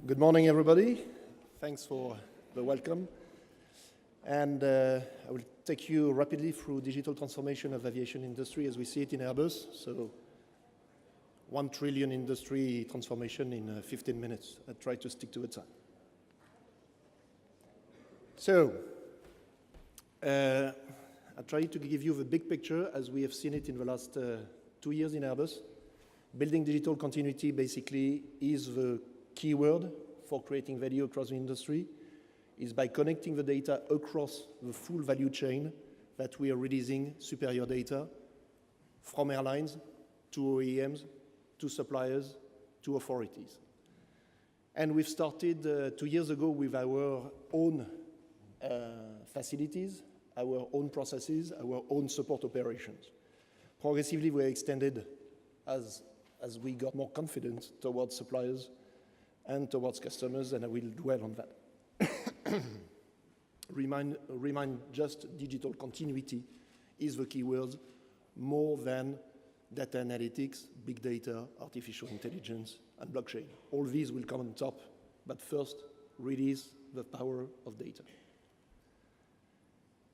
Good morning, everybody. Thanks for the welcome. And I will take you rapidly through digital transformation of aviation industry as we see it in Airbus. So 1 trillion industry transformation in 15 minutes. I try to stick to the time. So I try to give you the big picture as we have seen it in the last 2 years in Airbus. Building digital continuity basically is the key word for creating value across the industry, is by connecting the data across the full value chain that we are releasing superior data from airlines to OEMs, to suppliers, to authorities. And we've started 2 years ago with our own facilities, our own processes, our own support operations. Progressively, we extended as we got more confident towards suppliers and towards customers, and I will dwell on that. Remind just digital continuity is the key word, more than data analytics, big data, artificial intelligence, and blockchain. All these will come on top, but first, release the power of data.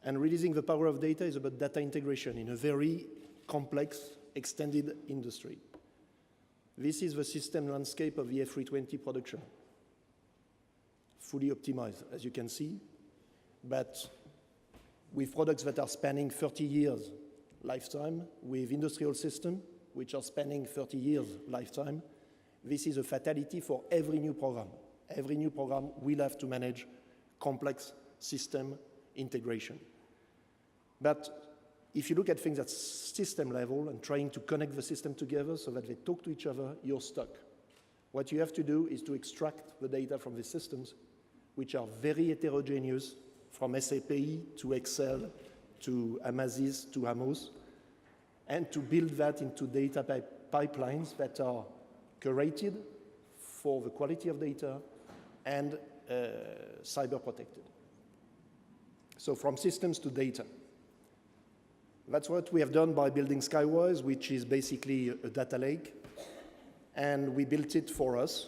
And releasing the power of data is about data integration in a very complex, extended industry. This is the system landscape of the A320 production. Fully optimized, as you can see, but with products that are spanning 30 years lifetime, with industrial systems, which are spanning 30 years lifetime. This is a fatality for every new program. Every new program will have to manage complex system integration. But if you look at things at system level and trying to connect the system together so that they talk to each other, you're stuck. What you have to do is to extract the data from the systems, which are very heterogeneous, from SAP to Excel to Amasis to Amos, and to build that into data pipelines that are curated for the quality of data and cyber protected. So from systems to data. That's what we have done by building Skywise, which is basically a data lake. And we built it for us.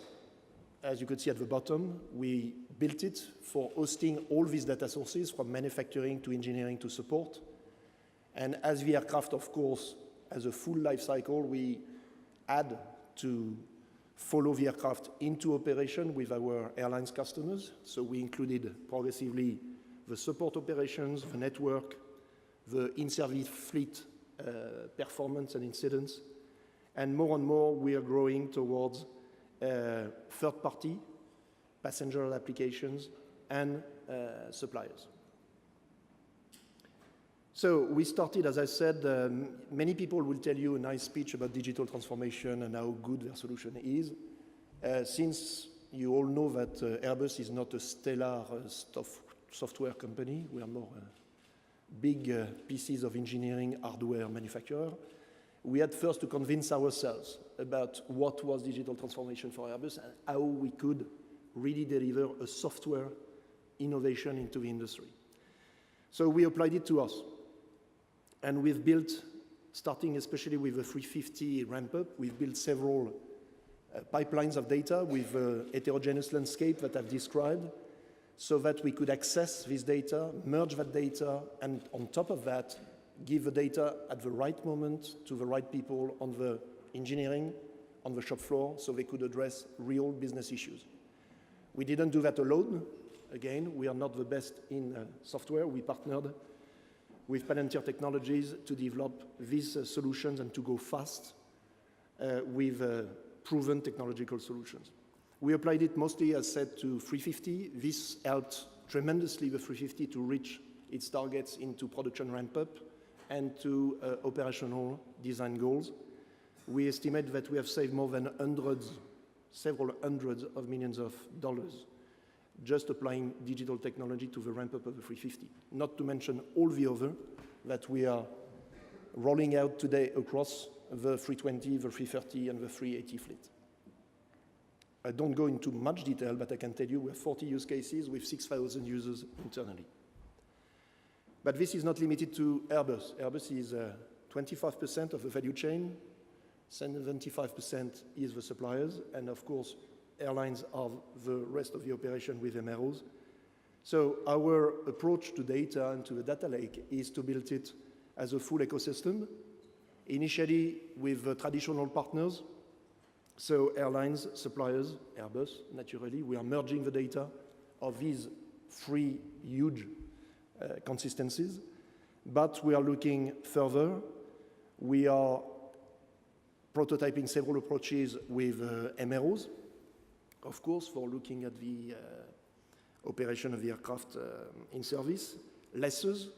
As you could see at the bottom, we built it for hosting all these data sources from manufacturing to engineering to support. And as the aircraft, of course, as a full life cycle, we had to follow the aircraft into operation with our airlines customers. So we included progressively the support operations, the network, the in-service fleet performance and incidents. And more we are growing towards third-party passenger applications and suppliers. So we started, as I said, many people will tell you a nice speech about digital transformation and how good their solution is. Since you all know that Airbus is not a stellar software company, we are more big pieces of engineering hardware manufacturer, we had first to convince ourselves about what was digital transformation for Airbus and how we could really deliver a software innovation into the industry. So we applied it to us. And we've built, starting especially with the 350 ramp-up, we've built several pipelines of data with a heterogeneous landscape that I've described, so that we could access this data, merge that data, and on top of that, give the data at the right moment to the right people on the engineering, on the shop floor, so they could address real business issues. We didn't do that alone. Again, we are not the best in software. We partnered with Palantir Technologies to develop these solutions and to go fast with proven technological solutions. We applied it mostly, as said, to 350. This helped tremendously the 350 to reach its targets into production ramp-up and to operational design goals. We estimate that we have saved more than several hundreds of millions of dollars just applying digital technology to the ramp-up of the 350, not to mention all the other that we are rolling out today across the 320, the 330, and the 380 fleet. I don't go into much detail, but I can tell you we have 40 use cases with 6,000 users internally. But this is not limited to Airbus. Airbus is 25% of the value chain, 75% is the suppliers, and of course, airlines of the rest of the operation with MROs. So our approach to data and to the data lake is to build it as a full ecosystem, initially with traditional partners, so airlines, suppliers, Airbus, naturally. We are merging the data of these three huge consistencies, but we are looking further. We are prototyping several approaches with MROs, of course, for looking at the operation of the aircraft in service. Lessors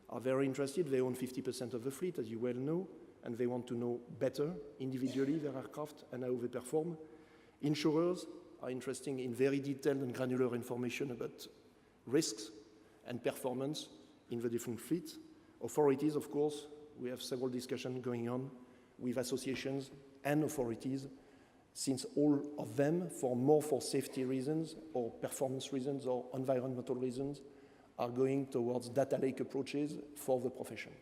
are very interested. They own 50% of the fleet, as you well know, and they want to know better individually their aircraft and how they perform. Insurers are interested in very detailed and granular information about risks and performance in the different fleets. Authorities, of course, we have several discussions going on with associations and authorities, since all of them, for safety reasons or performance reasons or environmental reasons, are going towards data lake approaches for the profession.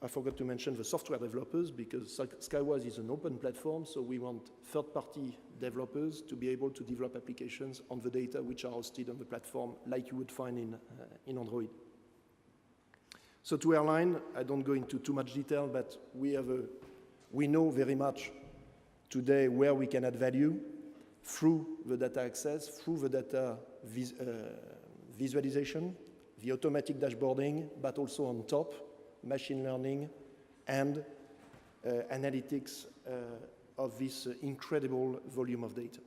I forgot to mention the software developers, because Skywise is an open platform, so we want third-party developers to be able to develop applications on the data which are hosted on the platform, like you would find in Android. So to airline, I don't go into too much detail, but we know very much today where we can add value through the data access, through the data visualization, the automatic dashboarding, but also on top, machine learning and analytics of this incredible volume of data.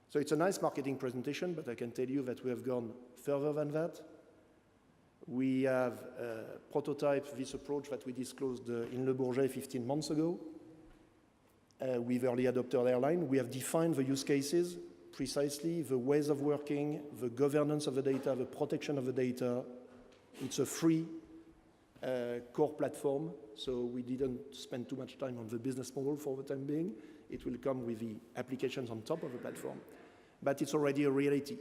So it's a nice marketing presentation, but I can tell you that we have gone further than that. We have prototyped this approach that we disclosed in Le Bourget 15 months ago with early adopter airline. We have defined the use cases precisely, the ways of working, the governance of the data, the protection of the data. It's a free core platform, so we didn't spend too much time on the business model for the time being. It will come with the applications on top of the platform. But it's already a reality.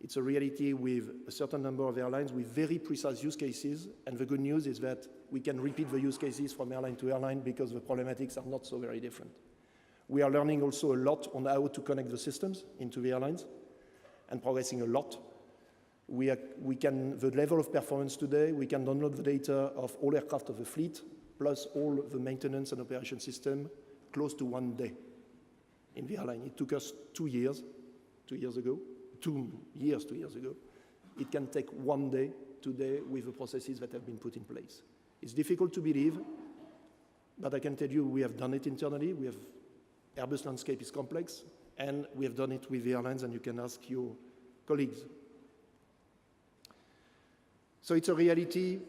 It's a reality with a certain number of airlines with very precise use cases, and the good news is that we can repeat the use cases from airline to airline because the problematics are not so very different. We are learning also a lot on how to connect the systems into the airlines and progressing a lot. The level of performance today, we can download the data of all aircraft of the fleet, plus all the maintenance and operation system, close to 1 day in the airline. It took us 2 years, 2 years ago. It can take 1 day today with the processes that have been put in place. It's difficult to believe, but I can tell you we have done it internally. Airbus landscape is complex, and we have done it with the airlines, and you can ask your colleagues. So it's a reality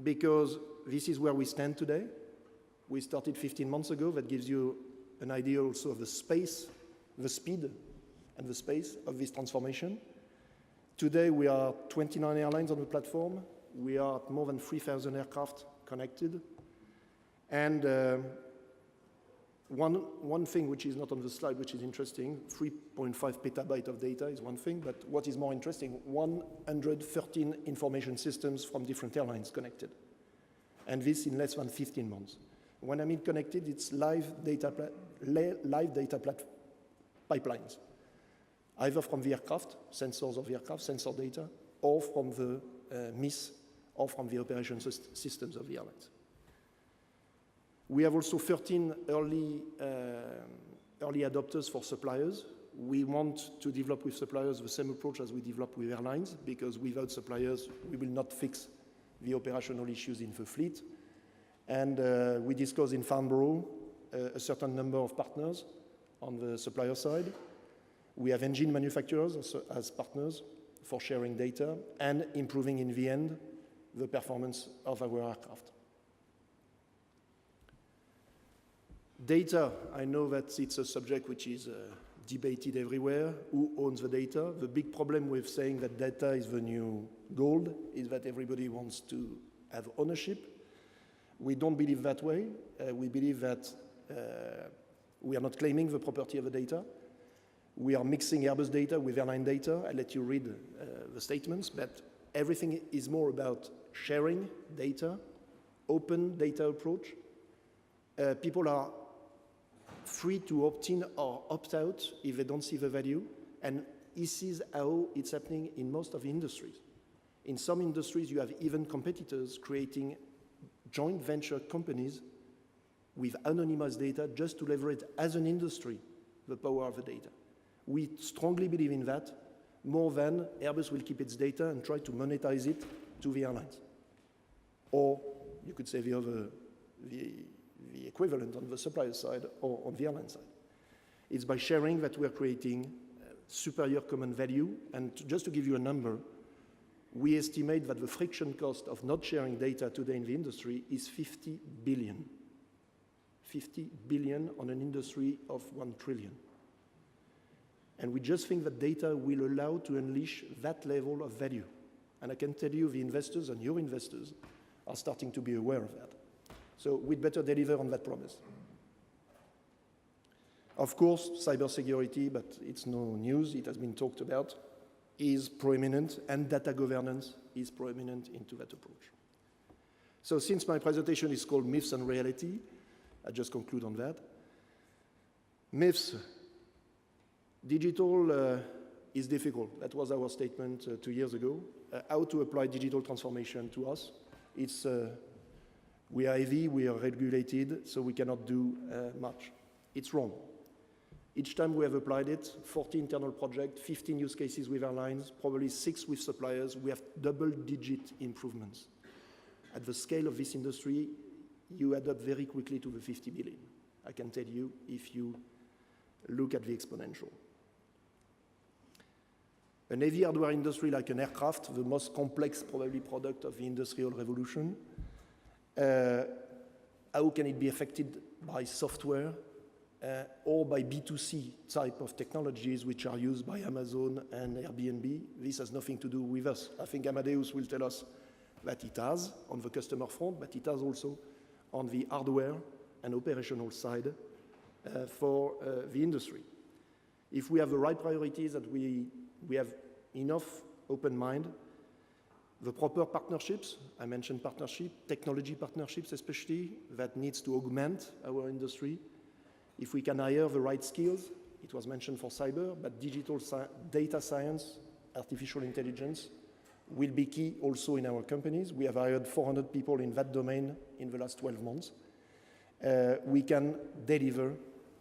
because this is where we stand today. We started 15 months ago. That gives you an idea also of the space, the speed, and the space of this transformation. Today, we are 29 airlines on the platform. We are at more than 3,000 aircraft connected. And one thing which is not on the slide, which is interesting, 3.5 petabyte of data is one thing, but what is more interesting, 113 information systems from different airlines connected. And this in less than 15 months. When I mean connected, it's live data pipelines, either from the aircraft, sensors of the aircraft, sensor data, or from the MIS, or from the operation systems of the airlines. We have also 13 early adopters for suppliers. We want to develop with suppliers the same approach as we develop with airlines, because without suppliers, we will not fix the operational issues in the fleet. And we disclose in Farnborough a certain number of partners on the supplier side. We have engine manufacturers as partners for sharing data and improving, in the end, the performance of our aircraft. Data, I know that it's a subject which is debated everywhere. Who owns the data? The big problem with saying that data is the new gold is that everybody wants to have ownership. We don't believe that way. We believe that we are not claiming the property of the data. We are mixing Airbus data with airline data. I'll let you read the statements, but everything is more about sharing data, open data approach. People are free to opt in or opt out if they don't see the value. And this is how it's happening in most of the industries. In some industries, you have even competitors creating joint venture companies with anonymized data just to leverage as an industry the power of the data. We strongly believe in that, more than Airbus will keep its data and try to monetize it to the airlines. Or you could say the equivalent on the supplier side or on the airline side. It's by sharing that we're creating superior common value. And just to give you a number, we estimate that the friction cost of not sharing data today in the industry is 50 billion. 50 billion on an industry of 1 trillion. And we just think that data will allow to unleash that level of value. And I can tell you the investors and your investors are starting to be aware of that. So we'd better deliver on that promise. Of course, cybersecurity, but it's no news, it has been talked about, is prominent, and data governance is prominent into that approach. So since my presentation is called Myths and Reality, I just conclude on that. Myths. Digital is difficult. That was our statement 2 years ago. How to apply digital transformation to us. It's, we are heavy, we are regulated, so we cannot do much. It's wrong. Each time we have applied it, 40 internal projects, 15 use cases with airlines, probably 6 with suppliers, we have double-digit improvements. At the scale of this industry, you add up very quickly to the 50 billion. I can tell you if you look at the exponential. An heavy hardware industry like an aircraft, the most complex probably product of the industrial revolution, how can it be affected by software or by B2C type of technologies which are used by Amazon and Airbnb? This has nothing to do with us. I think Amadeus will tell us that it has on the customer front, but it has also on the hardware and operational side for the industry. If we have the right priorities, that we have enough open mind, the proper partnerships, I mentioned partnership, technology partnerships especially, that needs to augment our industry. If we can hire the right skills, it was mentioned for cyber, but digital data science, artificial intelligence will be key also in our companies. We have hired 400 people in that domain in the last 12 months. We can deliver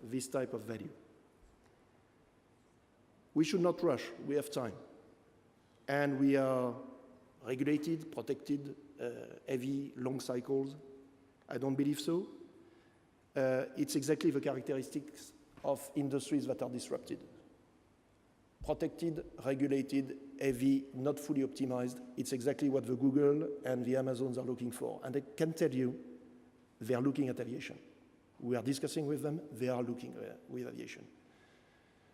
this type of value. We should not rush, we have time. And we are regulated, protected, heavy, long cycles. I don't believe so. It's exactly the characteristics of industries that are disrupted. Protected, regulated, heavy, not fully optimized. It's exactly what the Google and the Amazons are looking for. And I can tell you, they are looking at aviation. We are discussing with them, they are looking with aviation.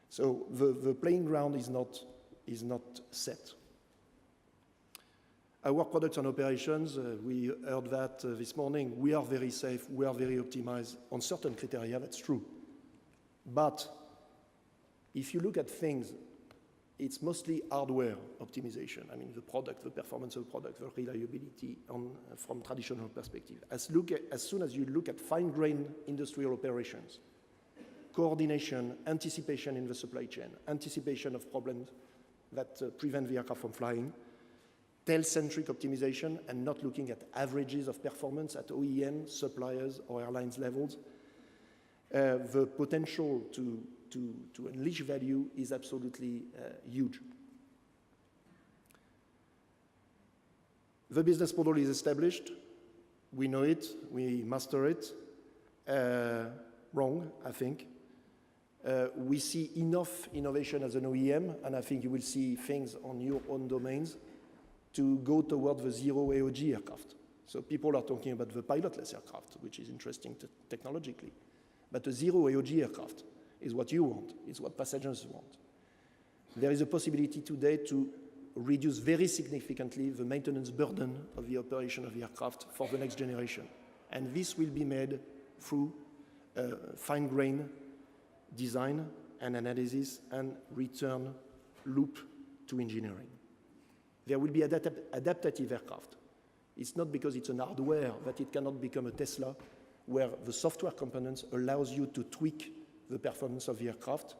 So the playing ground is not set. Our products and operations, we heard that this morning, we are very safe, we are very optimized on certain criteria, that's true. But if you look at things, it's mostly hardware optimization. I mean, the product, the performance of the product, the reliability from traditional perspective. As soon as you look at fine-grained industrial operations, coordination, anticipation in the supply chain, anticipation of problems that prevent the aircraft from flying, tail-centric optimization and not looking at averages of performance at OEM, suppliers, or airlines levels, the potential to unleash value is absolutely huge. The business model is established. We know it. We master it. Wrong, I think. We see enough innovation as an OEM, and I think you will see things on your own domains to go toward the zero AOG aircraft. So people are talking about the pilotless aircraft, which is interesting technologically. But the zero AOG aircraft is what you want, is what passengers want. There is a possibility today to reduce very significantly the maintenance burden of the operation of the aircraft for the next generation. And this will be made through fine-grained design and analysis and return loop to engineering. There will be adaptive aircraft. It's not because it's an hardware that it cannot become a Tesla, where the software components allows you to tweak the performance of the aircraft.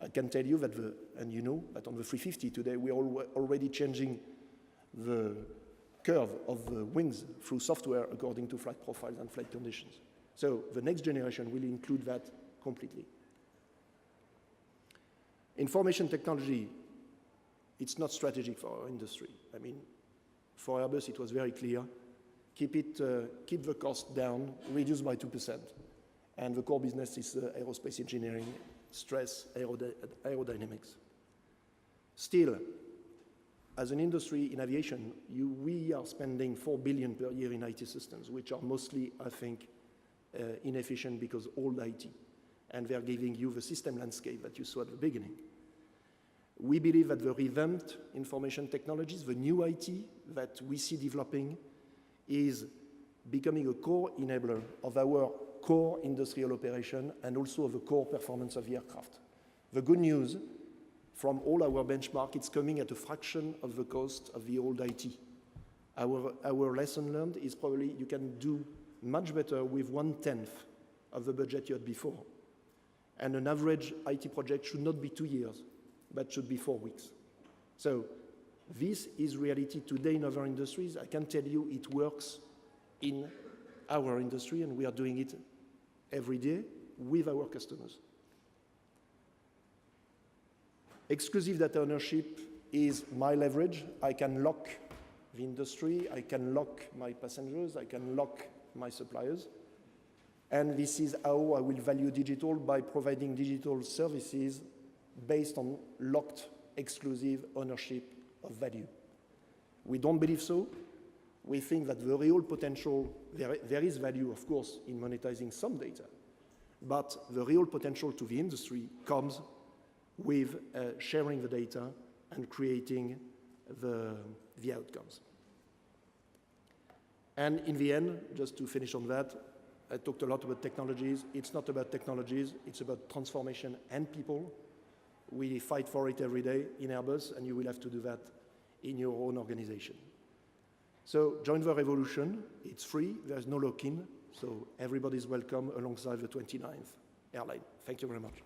I can tell you that, and you know, that on the 350 today, we are already changing the curve of the wings through software according to flight profiles and flight conditions. So the next generation will include that completely. Information technology, it's not strategic for our industry. I mean, for Airbus, it was very clear. Keep the cost down, reduce by 2%. And the core business is aerospace engineering, stress, aerodynamics. Still, as an industry in aviation, we are spending 4 billion per year in IT systems, which are mostly, I think, inefficient because old IT. And they're giving you the system landscape that you saw at the beginning. We believe that the revamped information technologies, the new IT that we see developing, is becoming a core enabler of our core industrial operation and also of the core performance of the aircraft. The good news, from all our benchmark, it's coming at a fraction of the cost of the old IT. Our lesson learned is probably you can do much better with 1/10 of the budget you had before. And an average IT project should not be 2 years, but should be 4 weeks. So this is reality today in other industries. I can tell you it works in our industry, and we are doing it every day with our customers. Exclusive data ownership is my leverage. I can lock the industry, I can lock my passengers, I can lock my suppliers. And this is how I will value digital, by providing digital services based on locked, exclusive ownership of value. We don't believe so. We think that the real potential, there is value, of course, in monetizing some data, but the real potential to the industry comes with sharing the data and creating the outcomes. And in the end, just to finish on that, I talked a lot about technologies. It's not about technologies, it's about transformation and people. We fight for it every day in Airbus, and you will have to do that in your own organization. So join the revolution. It's free, there's no lock-in, so everybody's welcome alongside the 29th airline. Thank you very much.